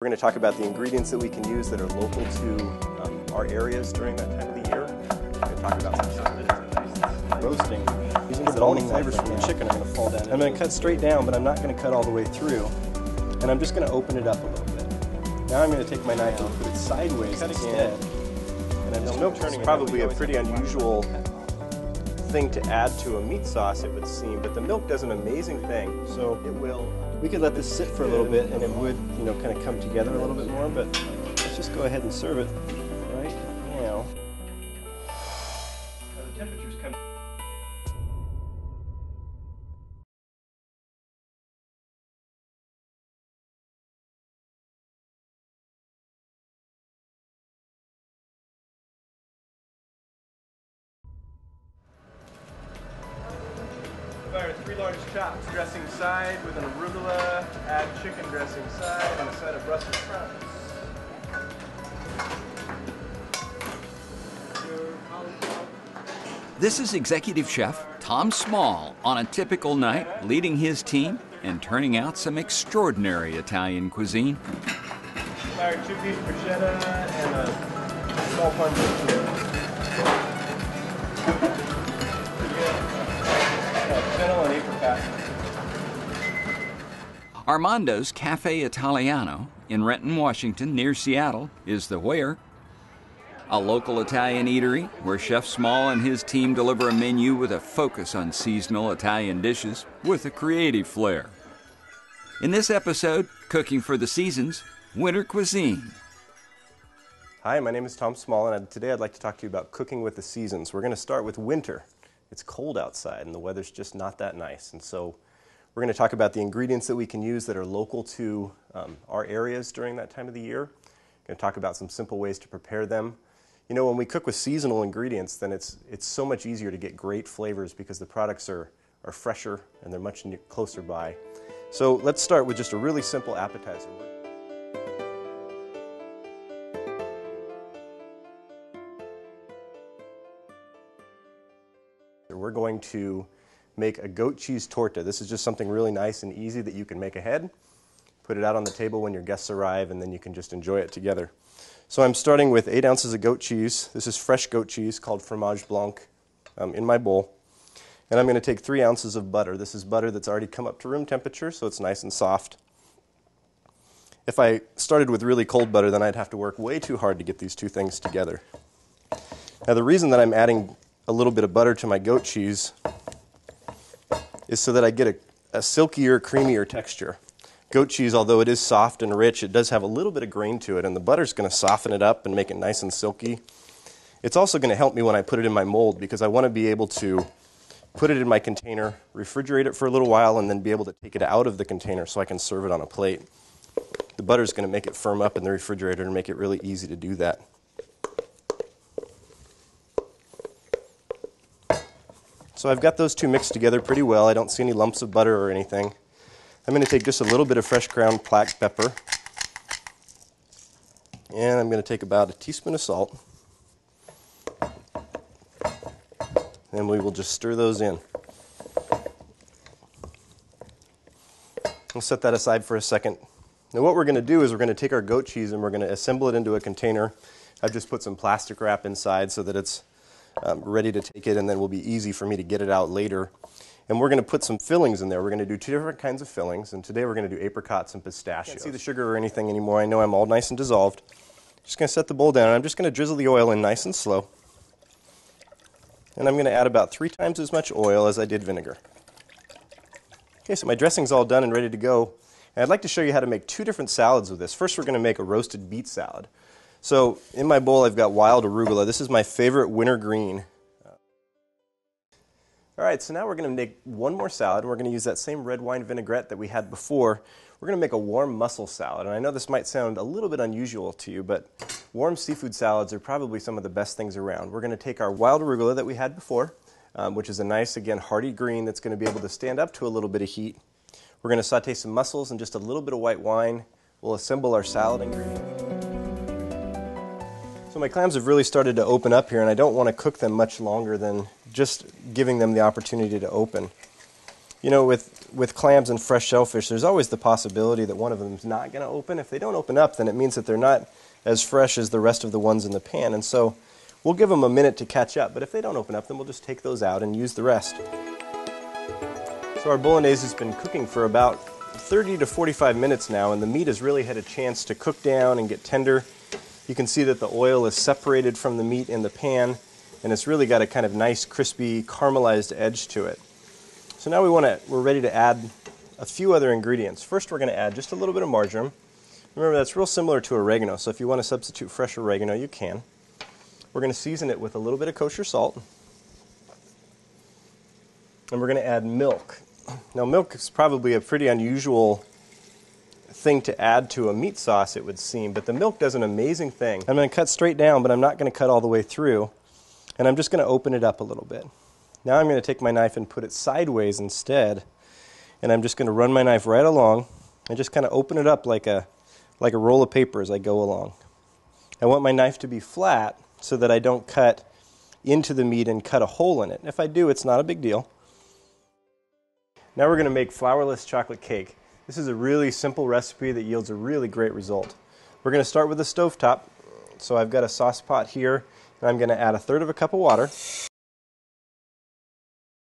We're going to talk about the ingredients that we can use that are local to our areas during that time of the year. We're going to talk about some roasting. All the flavors from the chicken are going to fall down. I'm going to cut straight down, but I'm not going to cut all the way through. And I'm just going to open it up a little bit. Now I'm going to take my knife and put it sideways instead. And I'm just milk turning. Probably a pretty unusual thing to add to a meat sauce, it would seem, but the milk does an amazing thing. So it will. We could let this sit for a little bit, and it would, kind of come together a little bit more. But let's just go ahead and serve it right now. The temperature's coming. Fire 3 large chops, dressing side with an arugula, add chicken dressing side, and a side of Brussels sprouts. This is Executive Chef Tom Small on a typical night, leading his team and turning out some extraordinary Italian cuisine. Fire 2-piece bruschetta and a small punch of fennel and apricot. Armondo's Cafe Italiano in Renton, Washington, near Seattle, is the where. A local Italian eatery where Chef Small and his team deliver a menu with a focus on seasonal Italian dishes with a creative flair. In this episode, Cooking for the Seasons, Winter Cuisine. Hi, my name is Tom Small, and today I'd like to talk to you about cooking with the seasons. We're going to start with winter. It's cold outside, and the weather's just not that nice, and so we're going to talk about the ingredients that we can use that are local to our areas during that time of the year. We're going to talk about some simple ways to prepare them. When we cook with seasonal ingredients, then it's so much easier to get great flavors because the products are fresher and they're much closer by. So let's start with just a really simple appetizer. We're going to make a goat cheese torta. This is just something really nice and easy that you can make ahead. Put it out on the table when your guests arrive, and then you can just enjoy it together. So I'm starting with 8 ounces of goat cheese. This is fresh goat cheese called fromage blanc in my bowl. And I'm going to take 3 ounces of butter. This is butter that's already come up to room temperature, so it's nice and soft. If I started with really cold butter, then I'd have to work way too hard to get these two things together. Now the reason that I'm adding a little bit of butter to my goat cheese is so that I get a silkier, creamier texture. Goat cheese, although it is soft and rich, it does have a little bit of grain to it, and the butter's going to soften it up and make it nice and silky. It's also going to help me when I put it in my mold because I want to be able to put it in my container, refrigerate it for a little while, and then be able to take it out of the container so I can serve it on a plate. The butter's going to make it firm up in the refrigerator and make it really easy to do that. So I've got those two mixed together pretty well. I don't see any lumps of butter or anything. I'm going to take just a little bit of fresh ground black pepper. And I'm going to take about a teaspoon of salt. And we will just stir those in. We'll set that aside for a second. Now what we're going to do is we're going to take our goat cheese and we're going to assemble it into a container. I've just put some plastic wrap inside so that it's ready to take it, and then it will be easy for me to get it out later. And we're going to put some fillings in there. We're going to do 2 different kinds of fillings, and today we're going to do apricots and pistachios. Can't see the sugar or anything anymore. I know I'm all nice and dissolved. Just going to set the bowl down, and I'm just going to drizzle the oil in nice and slow. And I'm going to add about 3 times as much oil as I did vinegar. Okay, so my dressing's all done and ready to go. And I'd like to show you how to make 2 different salads with this. First, we're going to make a roasted beet salad. So in my bowl, I've got wild arugula. This is my favorite winter green. All right, so now we're going to make one more salad. We're going to use that same red wine vinaigrette that we had before. We're going to make a warm mussel salad. And I know this might sound a little bit unusual to you, but warm seafood salads are probably some of the best things around. We're going to take our wild arugula that we had before, which is a nice, again, hearty green that's going to be able to stand up to a little bit of heat. We're going to saute some mussels and just a little bit of white wine. We'll assemble our salad ingredients. So my clams have really started to open up here, and I don't want to cook them much longer than just giving them the opportunity to open. You know, with clams and fresh shellfish, there's always the possibility that one of them is not going to open. If they don't open up, then it means that they're not as fresh as the rest of the ones in the pan. And so we'll give them a minute to catch up. But if they don't open up, then we'll just take those out and use the rest. So our bolognese has been cooking for about 30 to 45 minutes now, and the meat has really had a chance to cook down and get tender. You can see that the oil is separated from the meat in the pan, and it's really got a kind of nice, crispy, caramelized edge to it. So now we're ready to add a few other ingredients. First, we're going to add just a little bit of marjoram. Remember, that's real similar to oregano, so if you want to substitute fresh oregano, you can. We're going to season it with a little bit of kosher salt. And we're going to add milk. Now, milk is probably a pretty unusual thing to add to a meat sauce, it would seem, but the milk does an amazing thing. I'm going to cut straight down, but I'm not going to cut all the way through, and I'm just going to open it up a little bit. Now I'm going to take my knife and put it sideways instead, and I'm just going to run my knife right along and just kind of open it up like a roll of paper as I go along. I want my knife to be flat so that I don't cut into the meat and cut a hole in it. If I do, it's not a big deal. Now we're going to make flourless chocolate cake. This is a really simple recipe that yields a really great result. We're going to start with a stovetop. So I've got a sauce pot here, and I'm going to add 1/3 cup of water.